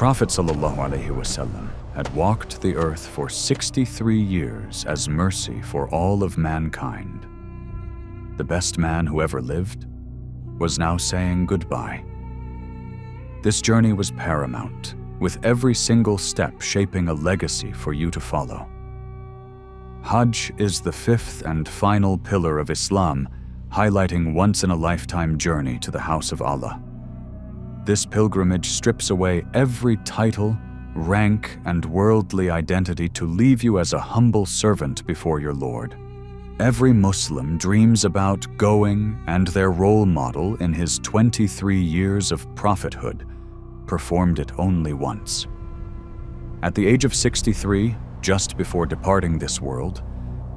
Prophet ﷺ had walked the earth for 63 years as mercy for all of mankind. The best man who ever lived was now saying goodbye. This journey was paramount, with every single step shaping a legacy for you to follow. Hajj is the fifth and final pillar of Islam, highlighting once-in-a-lifetime journey to the house of Allah. This pilgrimage strips away every title, rank, and worldly identity to leave you as a humble servant before your Lord. Every Muslim dreams about going, and their role model in his 23 years of prophethood performed it only once. At the age of 63, just before departing this world,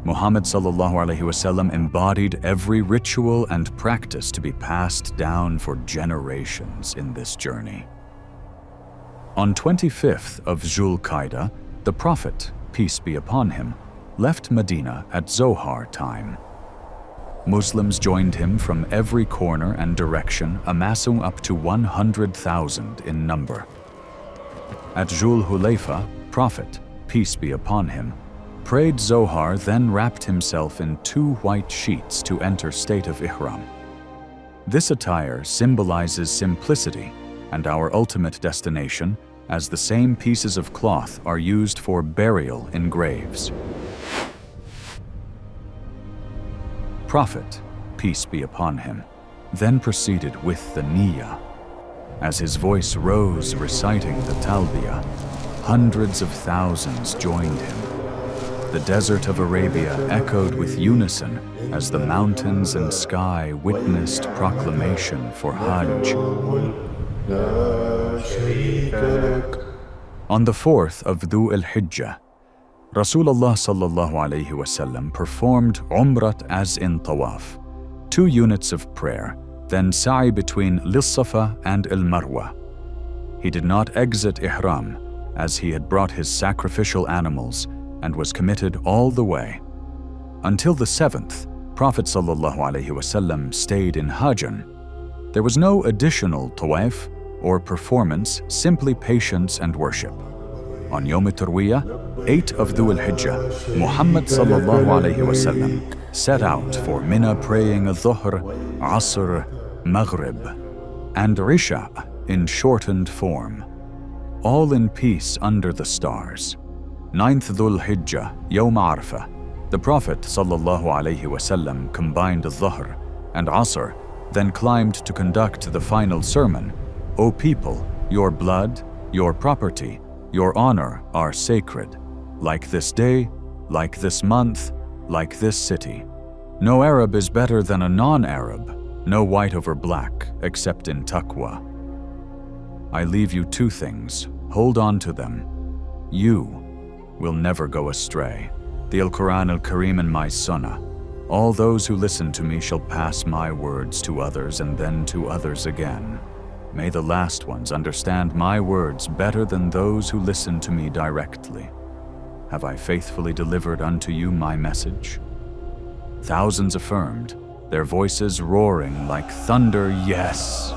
Muhammad ﷺ embodied every ritual and practice to be passed down for generations in this journey. On 25th of Zul-Qaida, the Prophet, peace be upon him, left Medina at Zohar time. Muslims joined him from every corner and direction, amassing up to 100,000 in number. At Zul Hulayfa, Prophet, peace be upon him, prayed Zohar, then wrapped himself in 2 white sheets to enter state of Ihram. This attire symbolizes simplicity and our ultimate destination, as the same pieces of cloth are used for burial in graves. Prophet, peace be upon him, then proceeded with the niyyah. As his voice rose reciting the talbiyah, hundreds of thousands joined him. The desert of Arabia echoed with unison as the mountains and sky witnessed proclamation for Hajj. On the 4th of Dhu al-Hijjah, Rasulullah ﷺ performed Umrat as in Tawaf, 2 units of prayer, then sa'i between Lis-Safa and al-Marwa. He did not exit Ihram, as he had brought his sacrificial animals and was committed all the way. Until the 7th, Prophet ﷺ stayed in Hajjan. There was no additional tawaf or performance, simply patience and worship. On Yawm al-Tarwiyah, 8 of Dhu al-Hijjah, Muhammad ﷺ set out for Mina, praying Dhuhr, Asr, Maghrib, and Isha in shortened form, all in peace under the stars. 9th Dhul Hijjah, Yawm Arafah, the Prophet ﷺ combined Dhuhr and Asr, then climbed to conduct the final sermon. O people, your blood, your property, your honor are sacred, like this day, like this month, like this city. No Arab is better than a non-Arab, no white over black, except in taqwa. I leave you 2 things, hold on to them. You will never go astray. The Al-Quran Al-Karim and my Sunnah. All those who listen to me shall pass my words to others and then to others again. May the last ones understand my words better than those who listen to me directly. Have I faithfully delivered unto you my message? Thousands affirmed, their voices roaring like thunder, yes.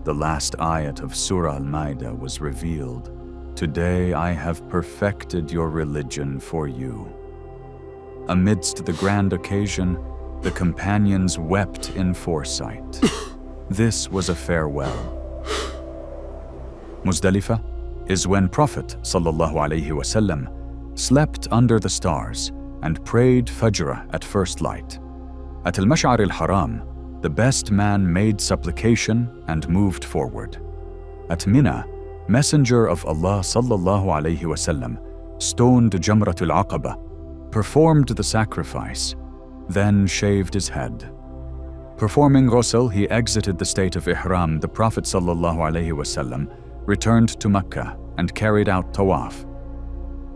The last ayat of Surah Al-Ma'idah was revealed. Today I have perfected your religion for you. Amidst the grand occasion, the companions wept in foresight. This was a farewell. Muzdalifah is when Prophet ﷺ slept under the stars and prayed Fajr at first light. At al-Mash'ar al-Haram, the best man made supplication and moved forward. At Mina, Messenger of Allah ﷺ stoned Jamratul Aqaba, performed the sacrifice, then shaved his head. Performing ghusl, he exited the state of Ihram. The Prophet ﷺ returned to Makkah and carried out tawaf.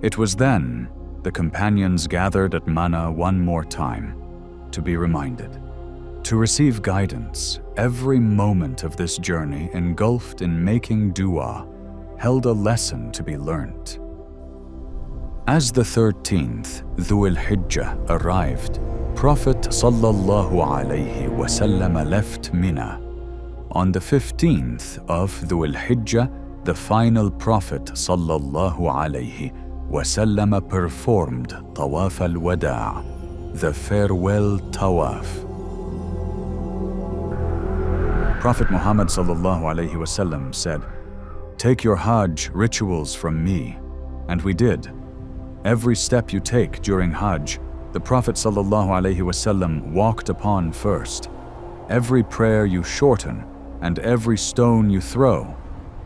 It was then the companions gathered at Mina one more time to be reminded. To receive guidance, every moment of this journey engulfed in making dua held a lesson to be learnt. As the 13th Dhu al-Hijjah arrived, Prophet ﷺ left Mina. On the 15th of Dhu al-Hijjah, the final Prophet sallallahu alayhi wasallam performed Tawaf al-Wada', the farewell tawaf. Prophet Muhammad sallallahu alayhi wasallam said, "Take your Hajj rituals from me," and we did. Every step you take during Hajj, the Prophet sallallahu alayhi wasallam walked upon first. Every prayer you shorten and every stone you throw,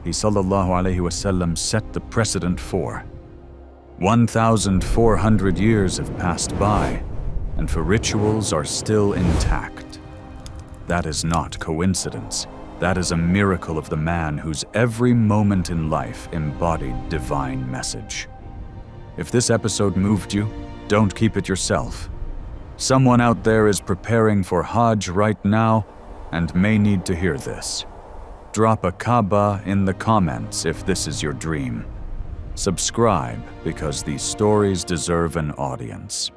he sallallahu alayhi wasallam set the precedent for. 1,400 years have passed by, and the rituals are still intact. That is not coincidence. That is a miracle of the man whose every moment in life embodied divine message. If this episode moved you, don't keep it yourself. Someone out there is preparing for Hajj right now and may need to hear this. Drop a Kaaba in the comments if this is your dream. Subscribe because these stories deserve an audience.